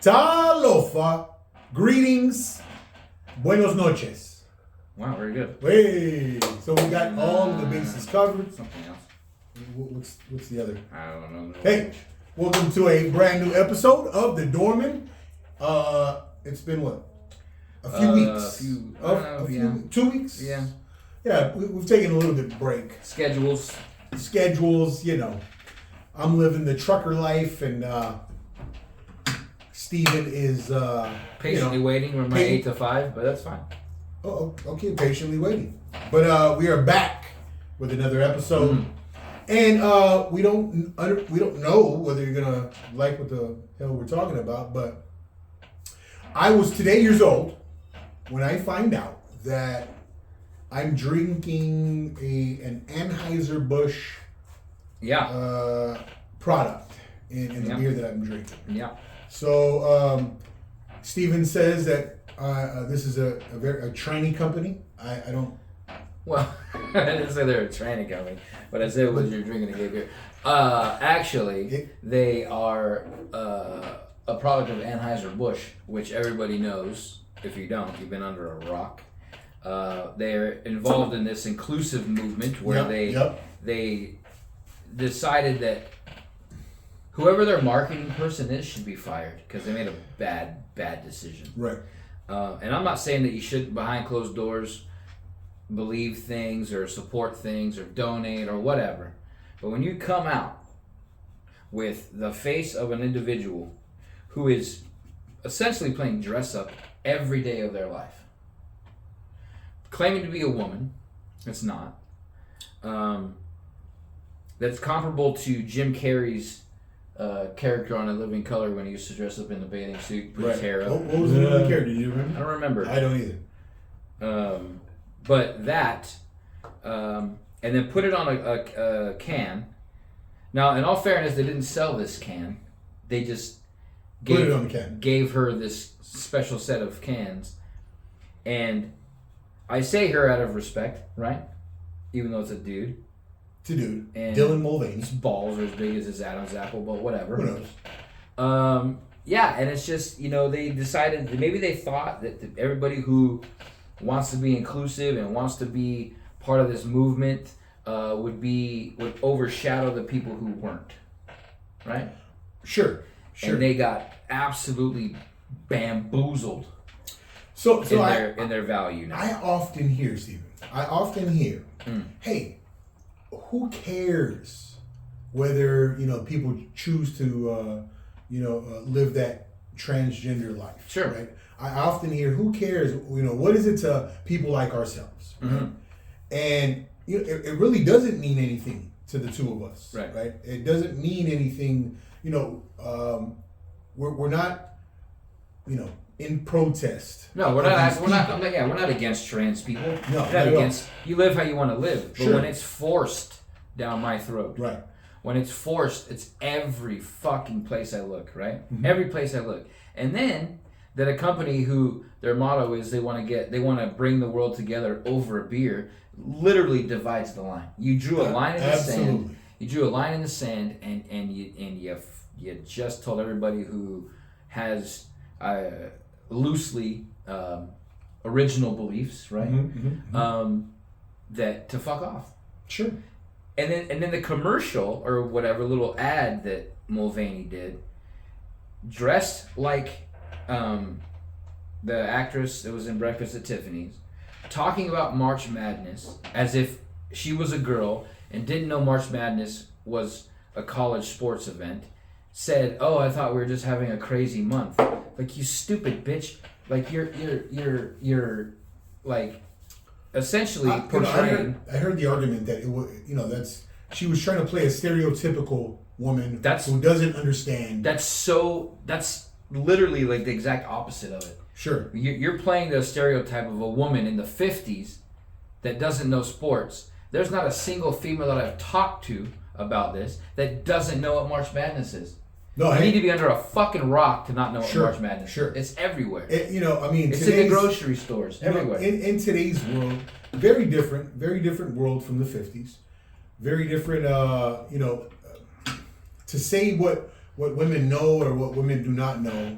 Talofa. Greetings. Buenos noches. Wow, very good. Hey. So we got all of the bases covered. Something else. What's the other? I don't know. Hey, welcome to a brand new episode of The Dorman. It's been what? A few weeks? A few 2 weeks? Yeah. Yeah, we've taken a little bit of break. Schedules, you know. I'm living the trucker life, and Steven is patiently waiting from my 8 to 5, but that's fine. Oh, okay, patiently waiting. But we are back with another episode, and we don't know whether you're gonna like what the hell we're talking about. But I was today years old when I find out that I'm drinking an Anheuser-Busch product in the beer that I'm drinking. Yeah. So Steven says that this is a tranny company. I don't. Well, I didn't say they're a tranny company, but I said it was you're drinking a gay beer. Actually, they are a product of Anheuser-Busch, which everybody knows. If you don't, you've been under a rock. They're involved in this inclusive movement where they decided that whoever their marketing person is should be fired because they made a bad decision. Right. And I'm not saying that you shouldn't, behind closed doors, believe things or support things or donate or whatever. But when you come out with the face of an individual who is essentially playing dress up every day of their life, claiming to be a woman, it's not. That's comparable to Jim Carrey's character on A Living Color when he used to dress up in the bathing suit, put his hair up. What was the name of the character? Do you remember? I don't remember. I don't either. But that, and then put it on a can. Now, in all fairness, they didn't sell this can. They just gave her this special set of cans. And I say her out of respect, right? Even though it's a dude. It's a dude. And Dylan Mulvaney. his balls are as big as his Adam's apple, but whatever. Who knows? Yeah, and it's just, they decided, maybe they thought that everybody who wants to be inclusive and wants to be part of this movement would overshadow the people who weren't, right? Sure. And they got absolutely bamboozled in their value now. I often hear, Steven, hey, who cares whether, people choose to, live that transgender life? Sure. Right? I often hear, who cares, what is it to people like ourselves? Right? Mm-hmm. And, it really doesn't mean anything to the two of us. Right. It doesn't mean anything, we're not, in protest. No, we're not against trans people. No, we're not against. You live how you want to live, but when it's forced down my throat, right? When it's forced, it's every fucking place I look, right? Mm-hmm. Every place I look, and then that a company who their motto is they want to bring the world together over a beer, literally divides the line. You drew a line in the sand. You drew a line in the sand, and you just told everybody who has loosely original beliefs, right? That to fuck off. Sure. And then the commercial or whatever little ad that Mulvaney did, dressed like the actress that was in Breakfast at Tiffany's, talking about March Madness as if she was a girl and didn't know March Madness was a college sports event, said, "Oh, I thought we were just having a crazy month." Like, you stupid bitch. Like, you're like essentially portraying. I heard the argument that it was, she was trying to play a stereotypical woman who doesn't understand. That's literally like the exact opposite of it. Sure. You're playing the stereotype of a woman in the 50s that doesn't know sports. There's not a single female that I've talked to about this that doesn't know what March Madness is. No, you need to be under a fucking rock to not know what March Madness is. Sure. It's everywhere. It's in the grocery stores, everywhere. In today's world, very different world from the 50s. Very different, to say what women know or what women do not know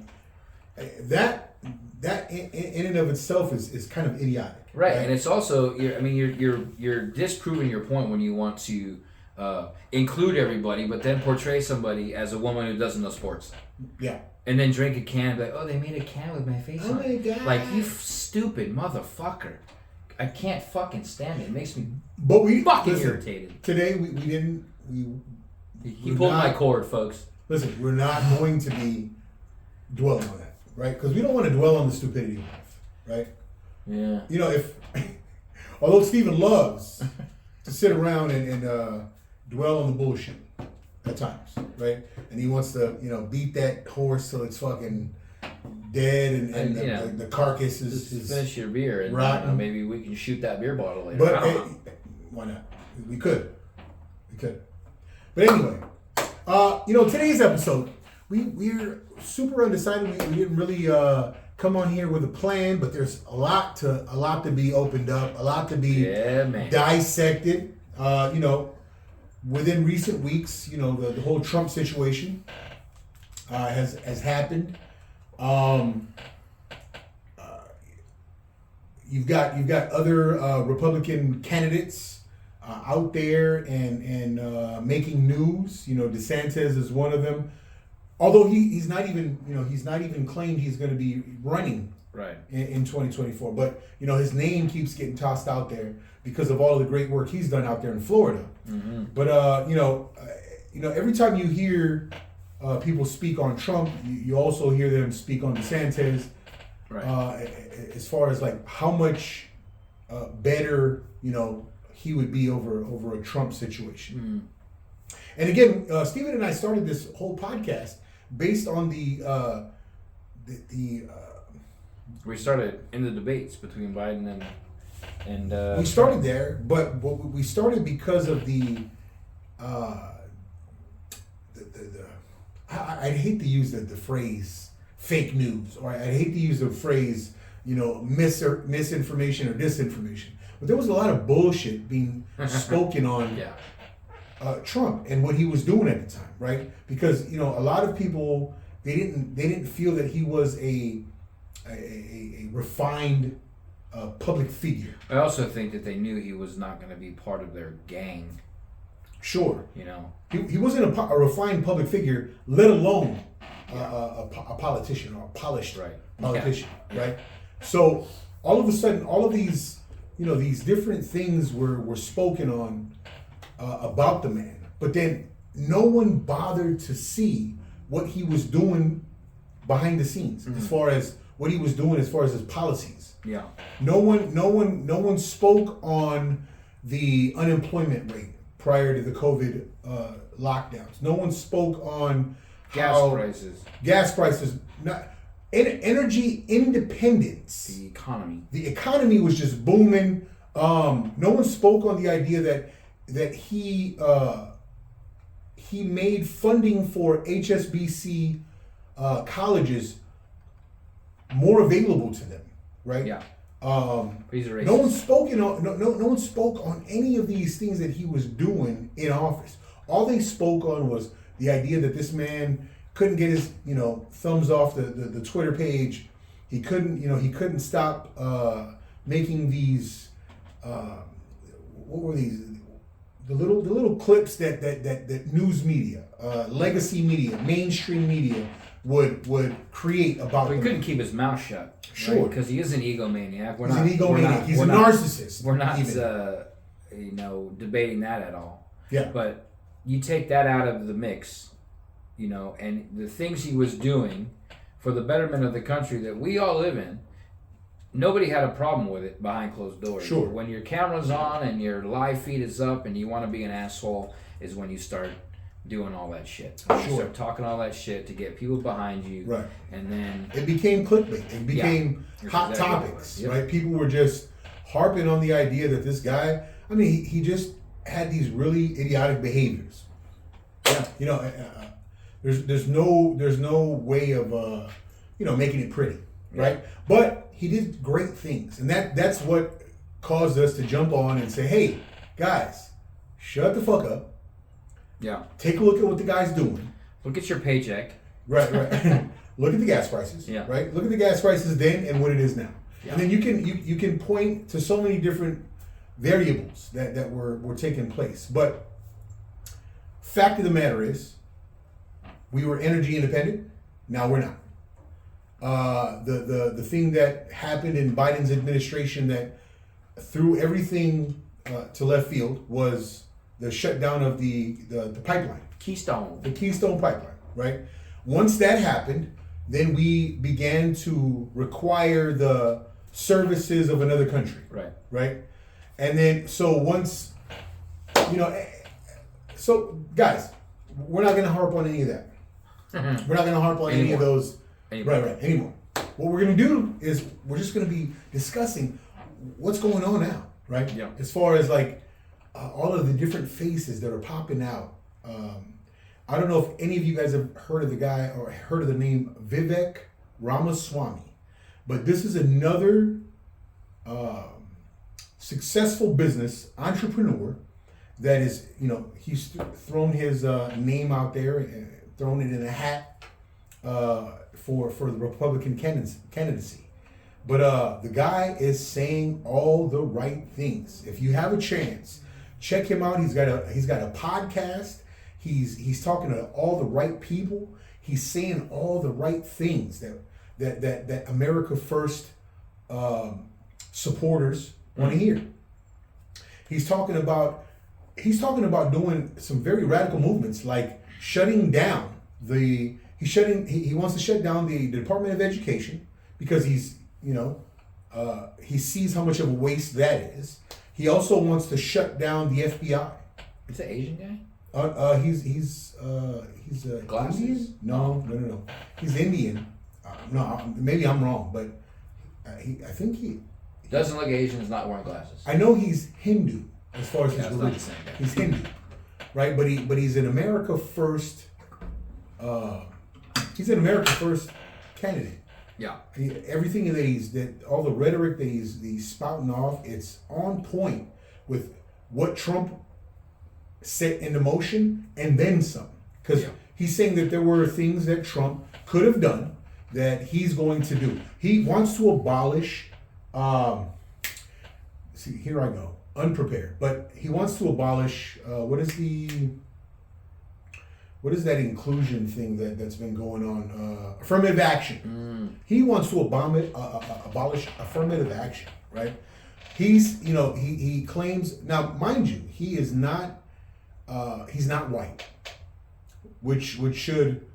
that in and of itself is kind of idiotic. Right, and it's also you're disproving your point when you want to include everybody, but then portray somebody as a woman who doesn't know sports. Yeah. And then drink a can, like, oh, they made a can with my face Oh on my it. God. Like, you stupid motherfucker. I can't fucking stand it. It makes me But we fucking irritated. Today we didn't He pulled my cord, folks. Listen, we're not going to be dwelling on that, right? Because we don't want to dwell on the stupidity of life, right? Yeah. You know, although Stephen loves to sit around and dwell on the bullshit at times, right? And he wants to, beat that horse till it's fucking dead and the carcass is finish your beer and rotten. maybe we can shoot that beer bottle later. But why not? We could. But anyway, today's episode, we're super undecided. We didn't really come on here with a plan, but there's a lot to be opened up, a lot to be dissected. Within recent weeks, the whole Trump situation has happened. You've got other Republican candidates out there and making news. DeSantis is one of them. Although he's not even claimed he's going to be running right in 2024. But his name keeps getting tossed out there because of all the great work he's done out there in Florida. Mm-hmm. But every time you hear people speak on Trump, you also hear them speak on DeSantis. Right. As far as like how much better he would be over a Trump situation. Mm. And again, Stephen and I started this whole podcast based on the we started in the debates between Biden and we started there, but we started because of I'd hate to use the phrase fake news, or I'd hate to use the phrase misinformation or disinformation, but there was a lot of bullshit being spoken on Trump and what he was doing at the time, right? Because a lot of people they didn't feel that he was a refined public figure. I also think that they knew he was not going to be part of their gang. Sure. He wasn't a refined public figure, let alone a politician or a polished politician, right? So all of a sudden, all of these, these different things were spoken on about the man, but then no one bothered to see what he was doing behind the scenes, as far as what he was doing as far as his policies. Yeah. No one spoke on the unemployment rate prior to the COVID lockdowns. No one spoke on gas prices, energy independence. The economy was just booming. No one spoke on the idea that he made funding for HSBC colleges more available to them, right? Yeah. He's a racist. No one spoke on any of these things that he was doing in office. All they spoke on was the idea that this man couldn't get his thumbs off the Twitter page. He couldn't stop making these what were these, the little clips that news media, legacy media, mainstream media would create about him. He couldn't keep his mouth shut. Sure. Because he is an egomaniac. He's a narcissist. We're not debating that at all. Yeah. But you take that out of the mix, and the things he was doing for the betterment of the country that we all live in, nobody had a problem with it behind closed doors. Sure. When your camera's on and your live feed is up and you want to be an asshole is when you start doing all that shit. You start talking all that shit to get people behind you. Right. And then it became clickbait. It became hot topics, right? People were just harping on the idea that this guy, he just had these really idiotic behaviors. Yeah. There's no way of making it pretty, right? Yeah. But he did great things, and that's what caused us to jump on and say, hey, guys, shut the fuck up. Yeah. Take a look at what the guy's doing. Look at your paycheck. Right. look at the gas prices, Yeah. right? Look at the gas prices then and what it is now. Yeah. And then you can point to so many different variables that were taking place. But fact of the matter is, we were energy independent. Now we're not. The thing that happened in Biden's administration that threw everything to left field was the shutdown of the pipeline, Keystone. the Keystone pipeline, right? Once that happened, then we began to require the services of another country, Right. right? And then, so once, you know, so guys, we're not going to harp on any of that. We're not going to harp on any of those. Right, anymore. What we're going to do is we're just going to be discussing what's going on now, right? Yeah. As far as like all of the different faces that are popping out. I don't know if any of you guys have heard of the guy or heard of the name Vivek Ramaswamy, but this is another successful business entrepreneur that is, you know, he's thrown his name out there and thrown it in a hat for the Republican candidacy. But the guy is saying all the right things. If you have a chance, check him out. He's got a podcast. He's talking to all the right people. He's saying all the right things that America First supporters want to hear. He's talking about doing some very radical movements like shutting down he wants to shut down the Department of Education because he sees how much of a waste that is. He also wants to shut down the FBI. Is that Asian guy? He's Glasses? Indian? No. He's Indian. No, maybe I'm wrong, but I think he Doesn't look Asian. Is not wearing glasses. I know he's Hindu as far as his Yeah, it's not religion. the same guy. He's Hindu, right? But he's an America First. He's an America First candidate. Yeah. Everything that all the rhetoric that he's spouting off, it's on point with what Trump set into motion and then some. Because he's saying that there were things that Trump could have done that he's going to do. He wants to abolish. See, here I go, unprepared. But he wants to abolish. What is that inclusion thing that's been going on? Affirmative action. He wants to abolish affirmative action, right? He claims, now mind you, he is not, he's not white, which should,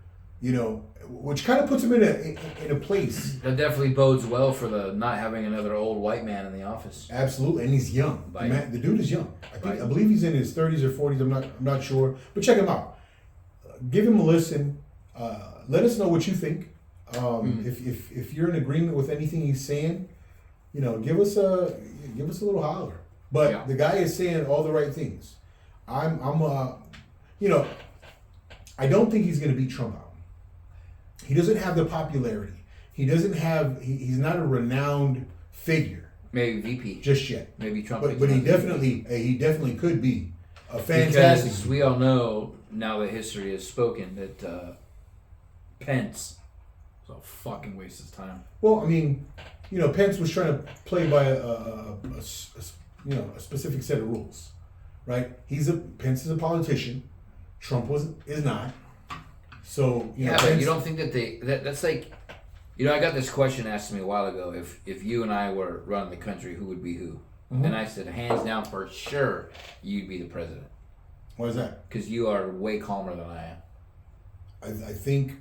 which kind of puts him in a place. That definitely bodes well for the not having another old white man in the office. Absolutely, and he's young. Right. The dude is young. I Right. believe he's in his 30s or 40s. I'm not sure, but check him out. Give him a listen. Let us know what you think. If you're in agreement with anything he's saying, give us a little holler. But the guy is saying all the right things. I don't think he's going to beat Trump out. He doesn't have the popularity. He doesn't have. He's not a renowned figure Maybe VP. just yet. Maybe Trump. But he definitely could be a fantastic. Because we all know now that history has spoken that Pence was a fucking waste of time. Well, I mean, Pence was trying to play by a specific set of rules, right? Pence is a politician. Trump is not. So But Pence, you don't think that that's like, I got this question asked to me a while ago. If you and I were running the country, who would be who? Mhm. And I said, hands down, for sure, you'd be the president. Why is that? Because you are way calmer than I am. I think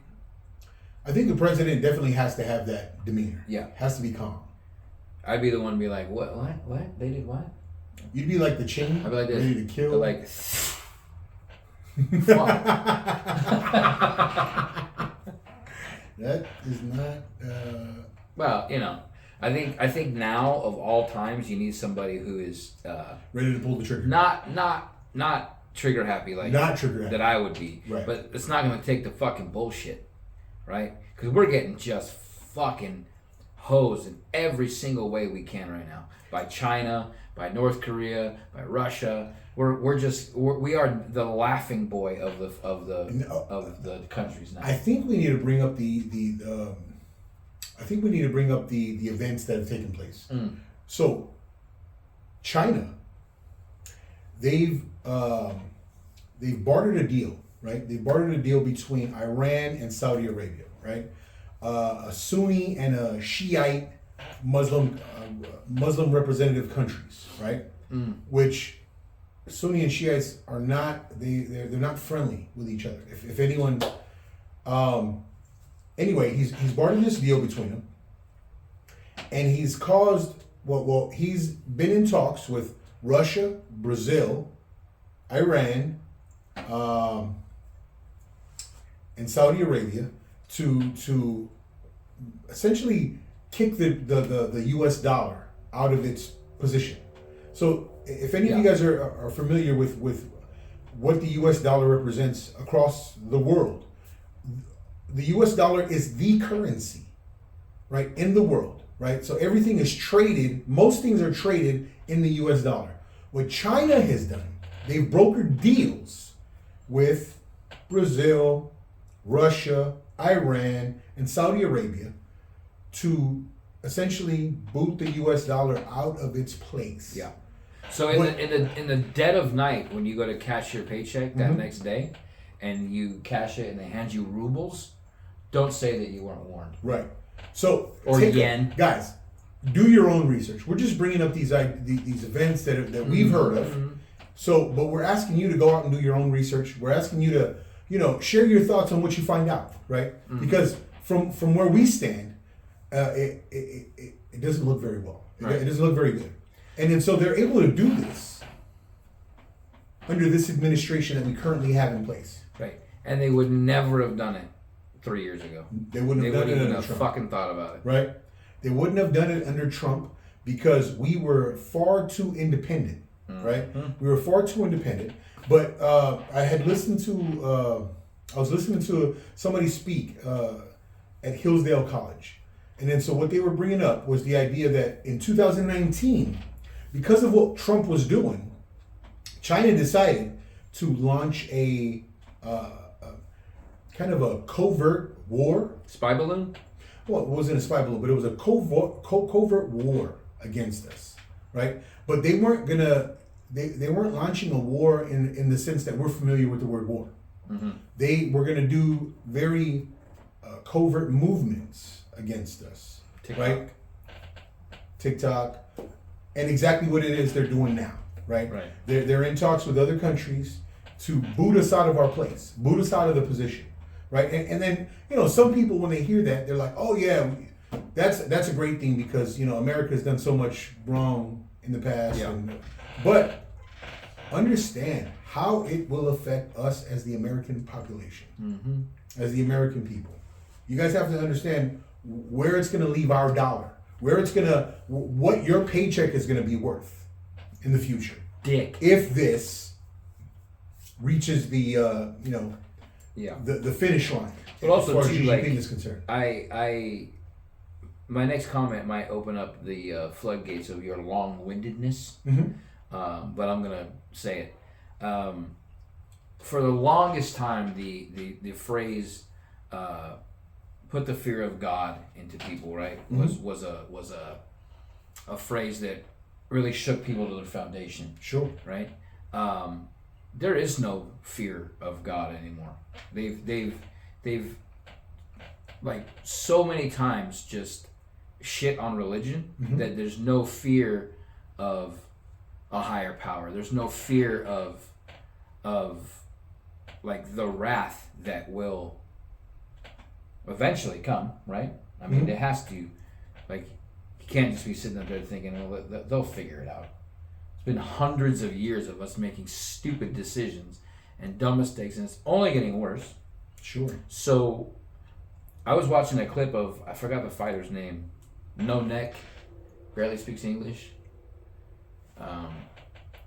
the president definitely has to have that demeanor. Yeah. Has to be calm. I'd be the one to be like, what? They did what? You'd be like the chain, I'd be like this. ready to kill. They're like, fuck. That is not. Well, I think now of all times you need somebody who is Ready to pull the trigger. not trigger happy like Not trigger happy. that I would be. Right. But it's not going to take the fucking bullshit, right? Because we're getting just fucking hosed in every single way we can right now by China, by North Korea, by Russia. We are the laughing boy of the countries now. I think we need to bring up the events that have taken place. So China, they've bartered a deal, right? They bartered a deal between Iran and Saudi Arabia, right? A Sunni and a Shiite Muslim representative countries, right? Which Sunni and Shiites are not they're not friendly with each other. If anyone, anyway, he's bartered this deal between them, and he's caused he's been in talks with Russia, Brazil, Iran, and Saudi Arabia to essentially kick the U.S. dollar out of its position. So if any of you guys are familiar with what the U.S. dollar represents across the world, the U.S. dollar is the currency, right, in the world, right? So everything is traded, most things are traded in the U.S. dollar. What China has done, they've brokered deals with Brazil, Russia, Iran, and Saudi Arabia to essentially boot the U.S. dollar out of its place. Yeah. So in the dead of night, when you go to cash your paycheck that next day, and you cash it and they hand you rubles, don't say that you weren't warned. Right. So or yen, guys. Do your own research. We're just bringing up these events that we've heard of. So, but we're asking you to go out and do your own research. We're asking you to, share your thoughts on what you find out, right? Because from where we stand, it doesn't look very well. Right. It doesn't look very good. And then so they're able to do this under this administration that we currently have in place. Right. And they would never have done it 3 years ago. They wouldn't even have fucking thought about it. Right. They wouldn't have done it under Trump because we were far too independent, right? We were far too independent. But I was listening to somebody speak at Hillsdale College. And then so what they were bringing up was the idea that in 2019, because of what Trump was doing, China decided to launch a kind of a covert war. Spy balloon? Well, it wasn't a spy balloon, but it was a covert war against us, right? But they weren't they weren't launching a war in the sense that we're familiar with the word war. They were gonna do very covert movements against us, right? TikTok, and exactly what it is they're doing now, right? Right. They're in talks with other countries to boot us out of our place, boot us out of the position. Right, and then some people when they hear that they're like, oh yeah, that's a great thing because America has done so much wrong in the past. Yeah. But understand how it will affect us as the American population, as the American people. You guys have to understand where it's going to leave our dollar, what your paycheck is going to be worth in the future. Dick. If this reaches the the finish line. But also, as far as too, GDP is concerned. My next comment might open up the floodgates of your long-windedness, but I'm gonna say it. For the longest time, the phrase "put the fear of God into people," right, was a phrase that really shook people to their foundation. Sure. Right. There is no fear of God anymore. They've like so many times just shit on religion that there's no fear of a higher power. There's no fear of like the wrath that will eventually come, right? I mean, it has to. Like, you can't just be sitting up there thinking, well, they'll figure it out. It's been hundreds of years of us making stupid decisions and dumb mistakes, and it's only getting worse. Sure. So, I was watching a clip of, I forgot the fighter's name, no neck, barely speaks English.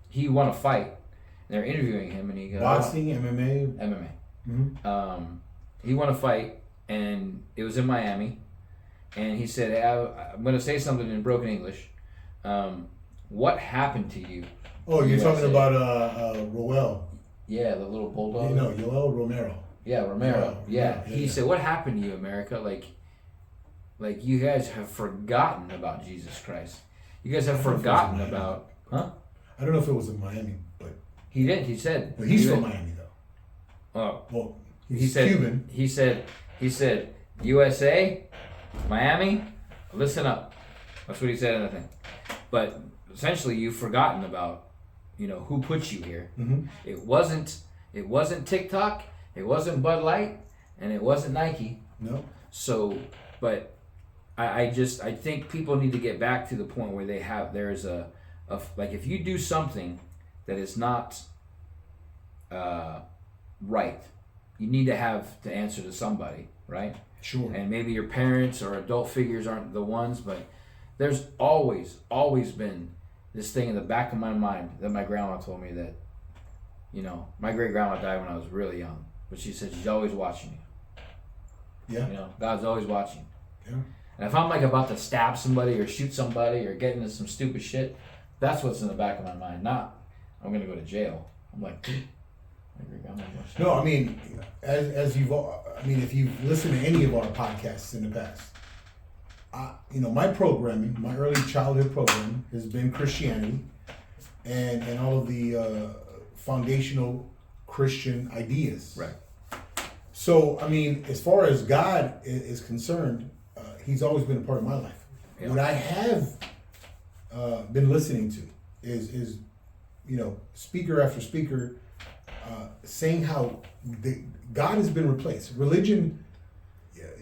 He won a fight, and they're interviewing him, and he goes, boxing, MMA. MMA. He won a fight, and it was in Miami, and he said, hey, I'm going to say something in broken English. What happened to you? Oh, you're USA? talking about Roel. Yeah, the little bulldog. You know, Yoel Romero. Yeah, Romero. Yeah, He said, "What happened to you, America? Like you guys have forgotten about Jesus Christ. You guys have forgotten about, huh?" I don't know if it was in Miami, but He did. He said. no, he's from Miami though. Oh, Well, he he's said. Cuban. He said, USA, Miami, listen up. That's what he said in the thing. But essentially, you've forgotten about, who put you here. Mm-hmm. It wasn't TikTok. It wasn't Bud Light, and it wasn't Nike. No. So, but I think people need to get back to the point where there's a like, if you do something that is not right, you need to have to answer to somebody, right? Sure. And maybe your parents or adult figures aren't the ones, but there's always been this thing in the back of my mind that my grandma told me that, my great grandma died when I was really young, but she said she's always watching you. Yeah. God's always watching. Yeah. And if I'm like about to stab somebody or shoot somebody or get into some stupid shit, that's what's in the back of my mind. Not I'm gonna go to jail. I'm like, my great grandma. No, I mean, as you've, if you've listened to any of our podcasts in the past, my programming, my early childhood programming has been Christianity, and all of the foundational Christian ideas. Right. So, as far as God is concerned, He's always been a part of my life. Yeah. What I have been listening to is speaker after speaker saying how God has been replaced. Religion,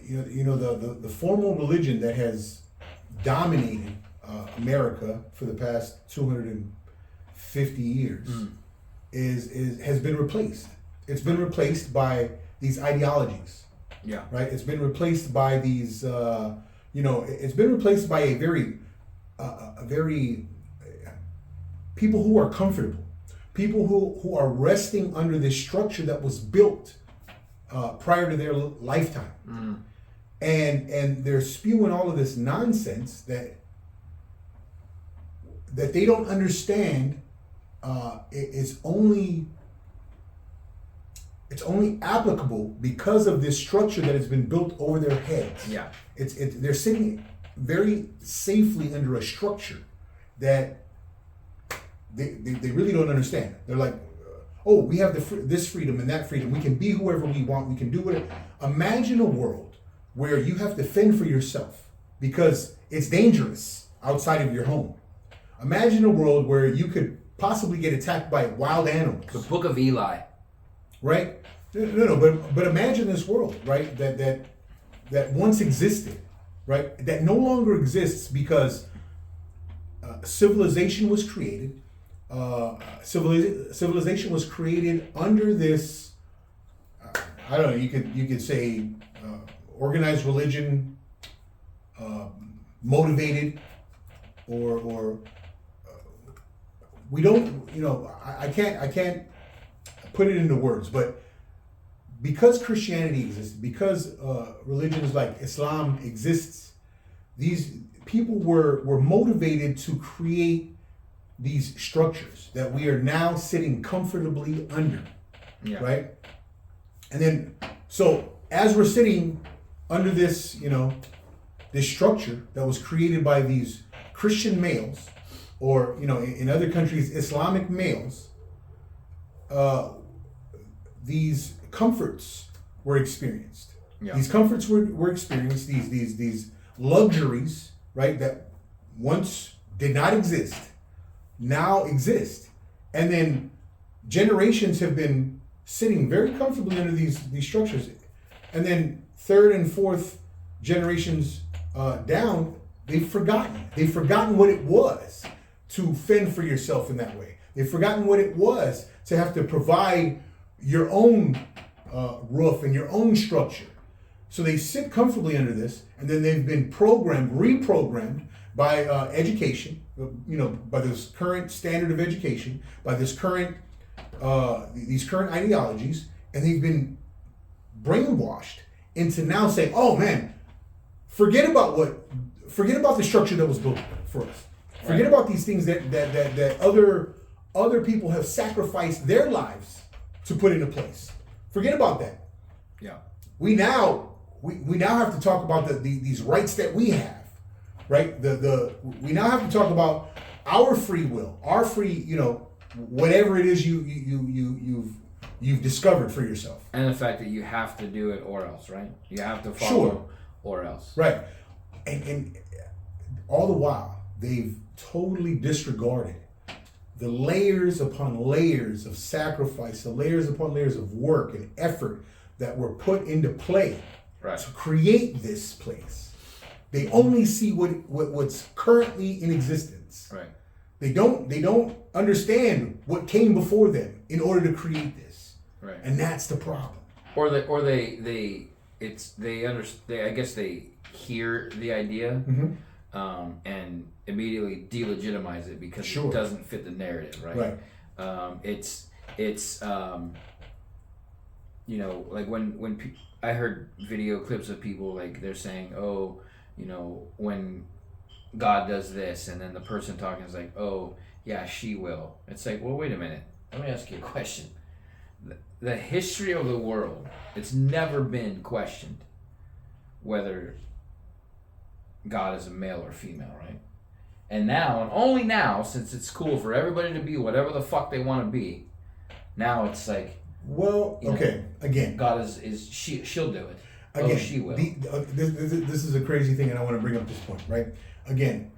the formal religion that has dominated America for the past 250 years has been replaced. It's been replaced by these ideologies. Yeah. Right. It's been replaced by these. It's been replaced by a very people who are comfortable, people who are resting under this structure that was built prior to their lifetime, and they're spewing all of this nonsense that they don't understand. It's only applicable because of this structure that has been built over their heads. Yeah. They're sitting very safely under a structure that they really don't understand. They're like, oh, we have this freedom and that freedom. We can be whoever we want. We can do whatever. Imagine a world where you have to fend for yourself because it's dangerous outside of your home. Imagine a world where you could possibly get attacked by wild animals. The Book of Eli. Right? No, but imagine this world, right? That once existed, right? That no longer exists because civilization was created. Civilization was created under this. I don't know. You could say organized religion, motivated, or we don't. I can't put it into words, but because Christianity exists, because religions like Islam exists, these people were motivated to create these structures that we are now sitting comfortably under, right? And then, so as we're sitting under this, this structure that was created by these Christian males, or in other countries, Islamic males, these comforts were experienced. Yeah. These comforts were experienced. These luxuries, right, that once did not exist, now exist, and then generations have been sitting very comfortably under these structures, and then third and fourth generations down, they've forgotten what it was to fend for yourself in that way. They've forgotten what it was to have to provide your own roof and your own structure. So they sit comfortably under this, and then they've been reprogrammed by education, by this current standard of education, by this current these current ideologies, and they've been brainwashed into now saying, oh man, forget about the structure that was built for us. Forget about these things that other people have sacrificed their lives to put into place. Forget about that. Yeah. We now have to talk about these rights that we have, right? We now have to talk about our free will, our free, whatever it is you've discovered for yourself. And the fact that you have to do it or else, right? You have to follow or else. Right. And all the while, they've totally disregarded the layers upon layers of sacrifice, the layers upon layers of work and effort that were put into play to create this place. They only see what's currently in existence. Right. They don't understand what came before them in order to create this. Right. And that's the problem. I guess they hear the idea and immediately delegitimize it because it doesn't fit the narrative, right? It's like when I heard video clips of people like they're saying, oh, when God does this, and then the person talking is like, oh yeah, she will. It's like, well, wait a minute, let me ask you a question. The history of the world, it's never been questioned whether God is a male or female, right? And now, and only now, since it's cool for everybody to be whatever the fuck they want to be, now it's like, well, okay, again, God is she'll do it. Again, she will. This is a crazy thing, and I want to bring up this point, right? Again,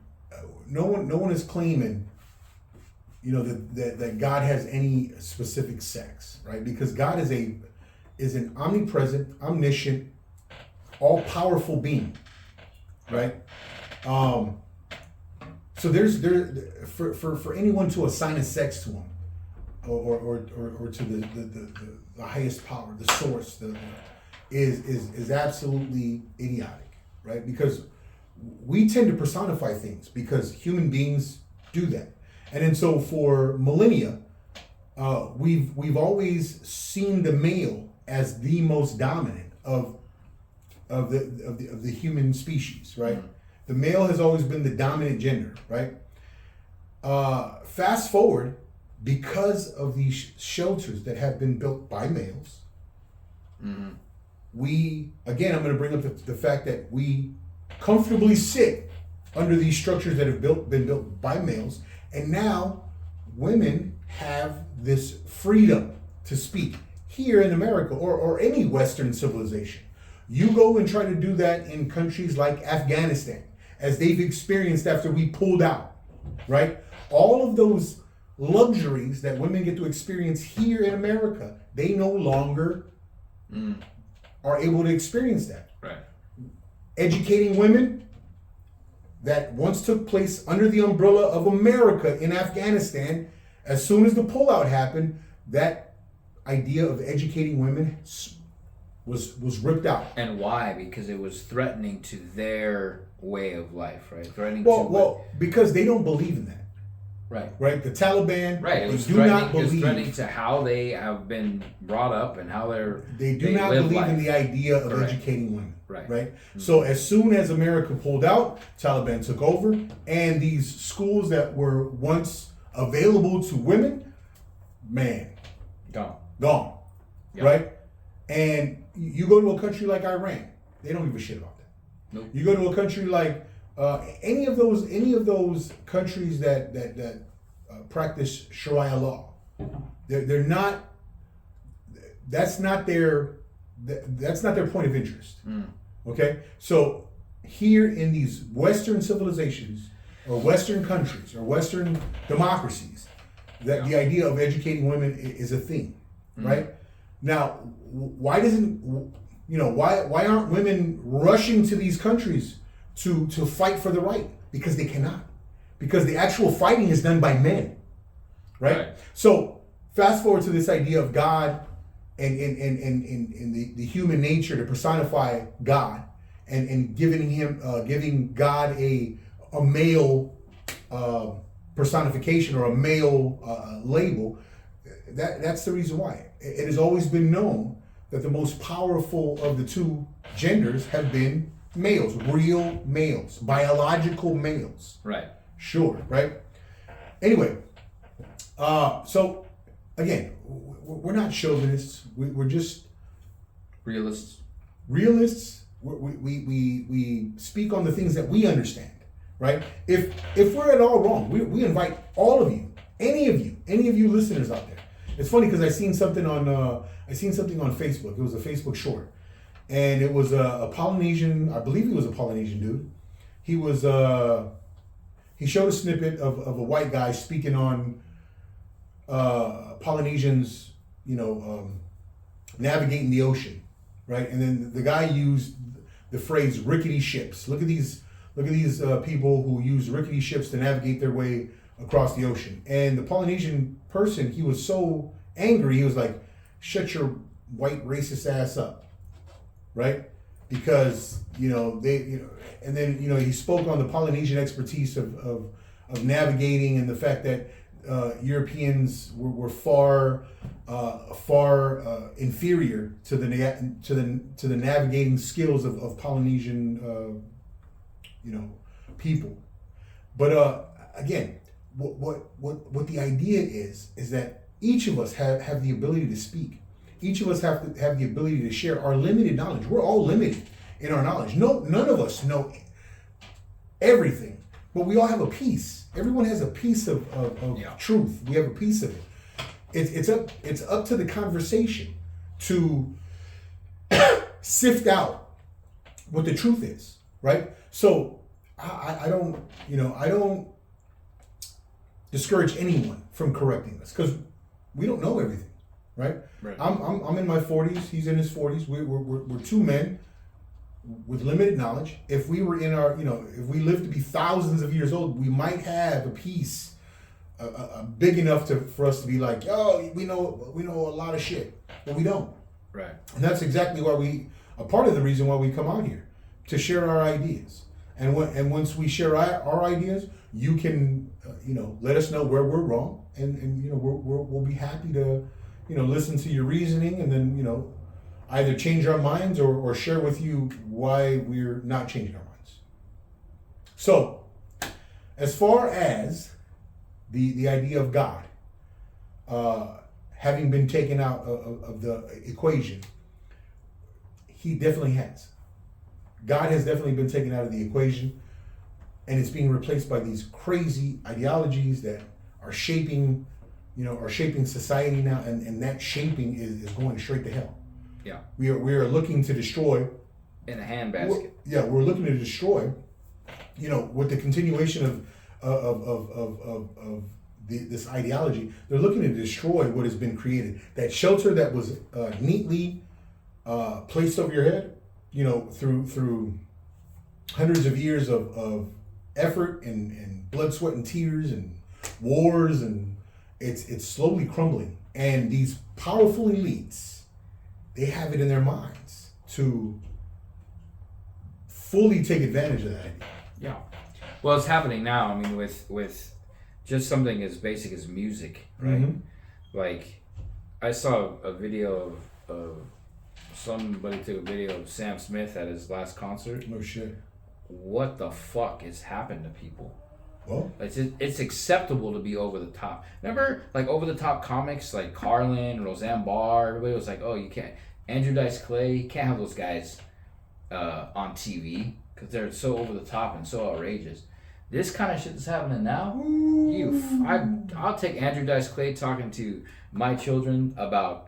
no one is claiming, that God has any specific sex, right? Because God is an omnipresent, omniscient, all-powerful being, right? So there's for anyone to assign a sex to him, or to the highest power, the source, is absolutely idiotic, right? Because we tend to personify things because human beings do that. And then so for millennia, we've always seen the male as the most dominant of the human species, right? Mm-hmm. The male has always been the dominant gender, right? Fast forward, because of these shelters that have been built by males, I'm going to bring up the fact that we comfortably sit under these structures that have been built by males. And now women have this freedom to speak here in America or any Western civilization. You go and try to do that in countries like Afghanistan, as they've experienced after we pulled out, right? All of those luxuries that women get to experience here in America, they no longer are able to experience that. Right. Educating women, that once took place under the umbrella of America in Afghanistan, as soon as the pullout happened, that idea of educating women was ripped out. And why? Because it was threatening to their way of life, right? Because they don't believe in that. Right. The Taliban. Right. It was threatening to how they have been brought up and how they do not believe life. In the idea of educating women. Right. Mm-hmm. So as soon as America pulled out, Taliban took over, and these schools that were once available to women, gone. Yep. Right. And you go to a country like Iran, they don't give a shit about that. Nope. You go to a country like any of those countries that practice Sharia law, they're not. That's not their point of interest. Okay, so here in these Western civilizations or Western countries or Western democracies, that the idea of educating women is a thing, right? Now, why aren't women rushing to these countries to fight for the right? Because they cannot. Because the actual fighting is done by men, right? So fast forward to this idea of God and the human nature to personify God and giving God a male personification or a male label. That's the reason why. It has always been known that the most powerful of the two genders have been males, real males, biological males. Right. Sure, right? Anyway, so again, we're not chauvinists. We're just Realists. realists. We speak on the things that we understand, right? If we're at all wrong, we invite all of you, any of you listeners out there. It's funny because I seen something on Facebook. It was a Facebook short, and it was a Polynesian. I believe he was a Polynesian dude. He was he showed a snippet of a white guy speaking on Polynesians, navigating the ocean, right? And then the guy used the phrase rickety ships. Look at these people who use rickety ships to navigate their way across the ocean. And the Polynesian person, he was so angry, he was like, "Shut your white racist ass up," right? Because and then he spoke on the Polynesian expertise of navigating and the fact that Europeans were far inferior to the navigating skills of Polynesian people. But again, what the idea is that each of us have the ability to speak. Each of us have the ability to share our limited knowledge. We're all limited in our knowledge. None of us know everything, but we all have a piece. Everyone has a piece of truth. We have a piece of it. It's up to the conversation to sift out what the truth is, right? So I don't discourage anyone from correcting us because we don't know everything, right? Right. I'm in my 40s. He's in his 40s. We're two men with limited knowledge. If we were in our, if we lived to be thousands of years old, we might have a piece big enough for us to be like, oh, we know a lot of shit, but we don't. Right. And that's exactly why a part of the reason why we come out here, to share our ideas. And once we share our ideas, you can let us know where we're wrong, and we'll be happy to listen to your reasoning, and then either change our minds or share with you why we're not changing our minds. So, as far as the idea of God having been taken out of the equation, he definitely has. God has definitely been taken out of the equation, and it's being replaced by these crazy ideologies that are shaping society now, and that shaping is going straight to hell. Yeah. We are looking to destroy in a handbasket. We're looking to destroy, with the continuation of this ideology. They're looking to destroy what has been created. That shelter that was neatly placed over your head, through hundreds of years of effort and blood, sweat, and tears and wars, and it's slowly crumbling. And these powerful elites, they have it in their minds to fully take advantage of that idea. Yeah. Well, it's happening now. I mean, with just something as basic as music, right? Mm-hmm. Like, I saw a video of somebody took a video of Sam Smith at his last concert. No shit. What the fuck has happened to people? Well, it's acceptable to be over the top. Remember, like, over the top comics like Carlin, Roseanne Barr. Everybody was like, "Oh, you can't." Andrew Dice Clay, you can't have those guys on TV because they're so over the top and so outrageous. This kind of shit that's happening now. I'll take Andrew Dice Clay talking to my children about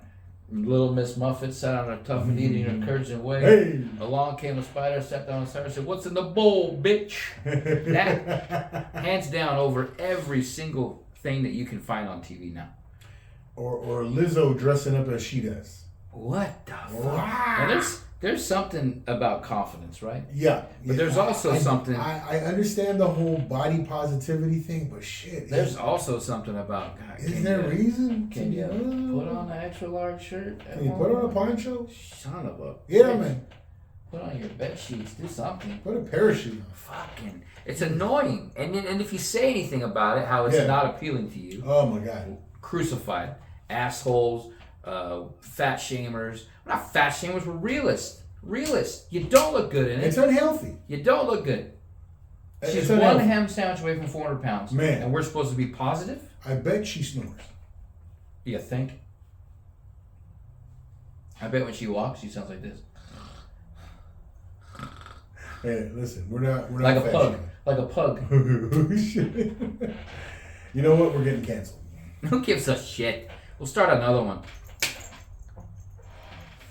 Little Miss Muffet sat on her tough and eating her encouraging way. Hey. Along came a spider, sat down on the and said, "What's in the bowl, bitch?" That, hands down, over every single thing that you can find on TV now. Or Lizzo dressing up as she does. What the fuck? Now there's something about confidence, right? Yeah. But there's also something... I understand the whole body positivity thing, but shit. There's also something about... God, is there a reason? Can you put on an extra large shirt? Can you put on a poncho? Son of a... Yeah, man. Put on your bed sheets. Do something. Put a parachute on. Fucking... It's annoying. And if you say anything about it, how it's not appealing to you... Oh, my God. Crucified. Assholes. Fat shamers. We're not fat shamers, we're realists. Realist. You don't look good in it. It's unhealthy. You don't look good. She's It's one unhealthy. ham sandwich away from 400 pounds. Man. And we're supposed to be positive? I bet she snores. You think? I bet when she walks, she sounds like this. Hey, listen, we're not Like a fat pug. shaming. Like a pug. You know what? We're getting canceled. Who gives a shit? We'll start another one.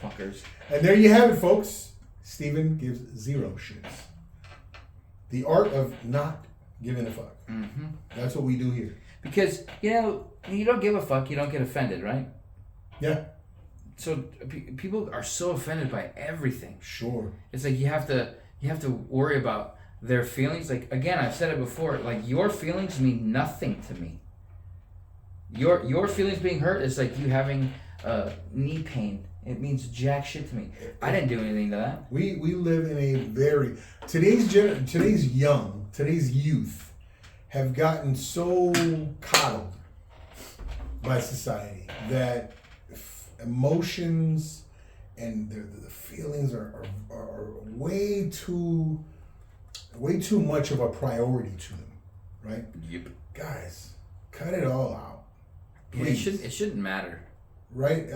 Fuckers. And there you have it, folks. Steven gives 0 shits. The art of not giving a fuck. Mm-hmm. That's what we do here. Because, you don't give a fuck, you don't get offended, right? Yeah, So people are so offended by everything. sure. It's like you have to worry about their feelings. Like, again, I've said it before, like your feelings mean nothing to me. Your feelings being hurt is like you having knee pain. It means jack shit to me. I didn't do anything to that. We live in a very today's youth have gotten so coddled by society that emotions and the feelings are way too much of a priority to them, right? Yep. Guys, cut it all out. Yeah, Please. it shouldn't matter. Right?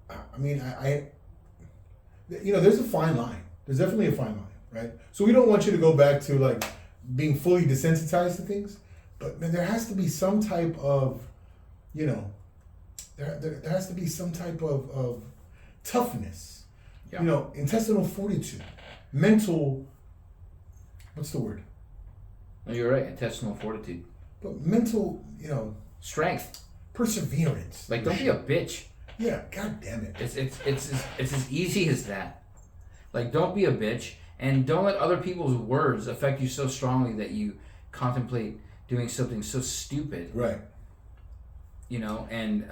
I mean, there's a fine line. There's definitely a fine line, right? So we don't want you to go back to like being fully desensitized to things, but man, there has to be some type of, there has to be some type of toughness, Yeah. Intestinal fortitude, mental. What's the word? No, you're right. Intestinal fortitude, But mental, strength. perseverance. Like, don't be a bitch. Yeah, god damn it. It's as easy as that. Like, don't be a bitch, and don't let other people's words affect you so strongly that you contemplate doing something so stupid. Right. And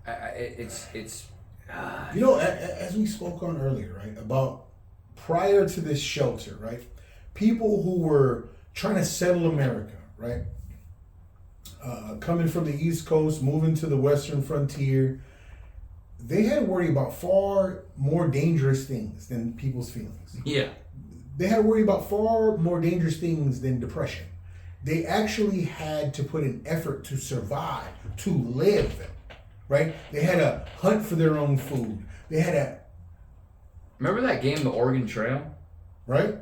it's. As we spoke on earlier, right, about prior to this shelter, right, people who were trying to settle America, right, coming from the East Coast, moving to the Western frontier, they had to worry about far more dangerous things than people's feelings. Yeah. They had to worry about far more dangerous things than depression. They actually had to put an effort to survive, to live, right? They had to hunt for their own food. They had to... Remember that game, The Oregon Trail? Right?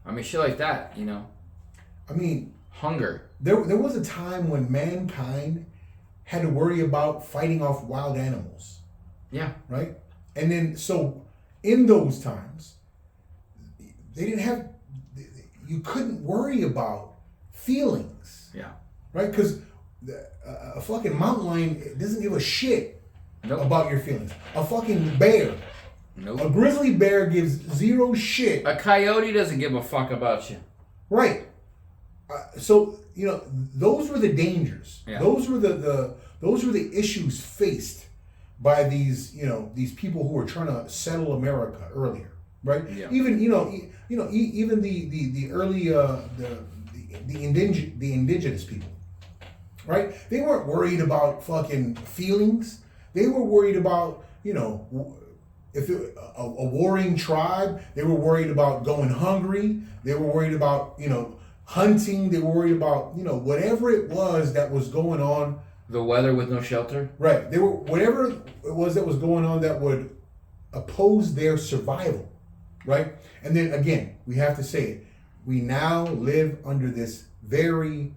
I mean, shit like that, I mean... Hunger. There was a time when mankind had to worry about fighting off wild animals. Yeah. Right? And then, so, in those times, they didn't have... You couldn't worry about feelings. Yeah. Right? Because a fucking mountain lion doesn't give a shit Nope. about your feelings. A fucking bear. Nope. A grizzly bear gives 0 shit. A coyote doesn't give a fuck about you. Right. So those were the dangers. Yeah. Those were the issues faced by these people who were trying to settle America earlier, right? Yeah. Even even the early the indigenous people, right? They weren't worried about fucking feelings. They were worried about if a warring tribe. They were worried about going hungry. They were worried about hunting. They were worried about whatever it was that was going on. The weather with no shelter. Right. They were whatever it was that was going on that would oppose their survival. Right. And then again, we have to say it. We now live under this very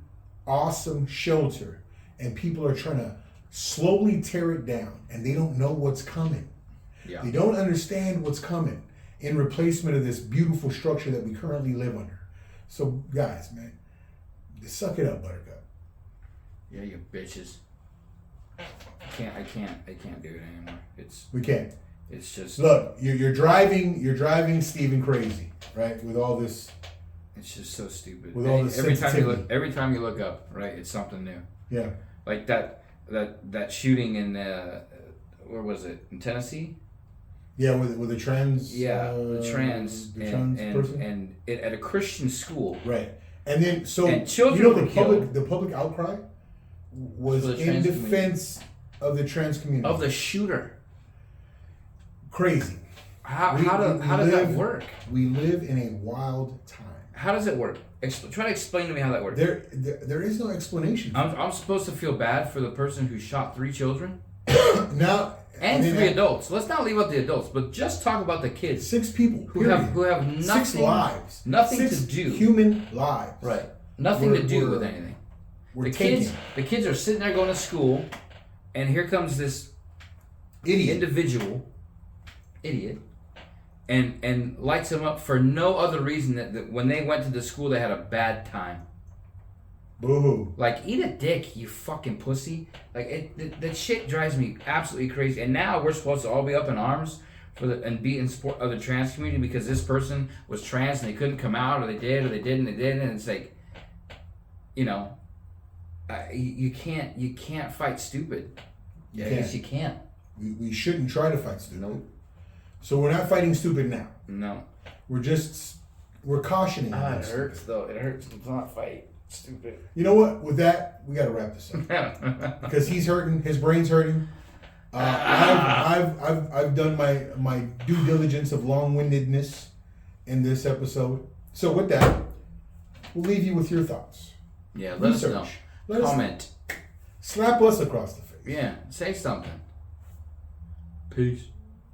awesome shelter, and people are trying to slowly tear it down, and they don't know what's coming. Yeah. They don't understand what's coming in replacement of this beautiful structure that we currently live under. So, guys, man, suck it up, Buttercup. Yeah, you bitches. I can't do it anymore. We can't. It's just. Look, you're driving Steven crazy, right? With all this. It's just so stupid. With all this every sensitivity. time you look up, right? It's something new. Yeah. Like that shooting in where was it, in Tennessee? Yeah, with the trans. The trans person. and it at a Christian school. Right, and then so And children were the killed. public outcry was For the in trans defense of the trans community. Of the shooter. Crazy. How We does that live- work? We live in a wild time. How does it work? Try to explain to me how that works. There is no explanation. I'm supposed to feel bad for the person who shot 3 children Now and I mean, 3 adults. Let's not leave out the adults, but just talk about the kids 6 people who have nothing, 6 lives, nothing 6 to do. human lives. Right, nothing to We're- do we're- with anything. We're The taking kids are sitting there going to school, and here comes this idiot. idiot, and lights them up for no other reason that when they went to the school they had a bad time. Boo-hoo. Like, eat a dick, you fucking pussy. Like, that shit drives me absolutely crazy. And now we're supposed to all be up in arms and be in support of the trans community because this person was trans and they couldn't come out, or they did, or they didn't, and it's like, you know, you can't fight stupid. You I can't. guess you can't. We shouldn't try to fight stupid. Nope. So we're not fighting stupid now. No. We're cautioning. It against hurts stupid. though. It hurts to not fight stupid. You know what? With that, we got to wrap this up because he's hurting. His brain's hurting. I've done my due diligence of long-windedness in this episode. So with that, we'll leave you with your thoughts. Yeah, let us know. Research. Let us Comment. slap us across the face. Yeah, say something. Peace.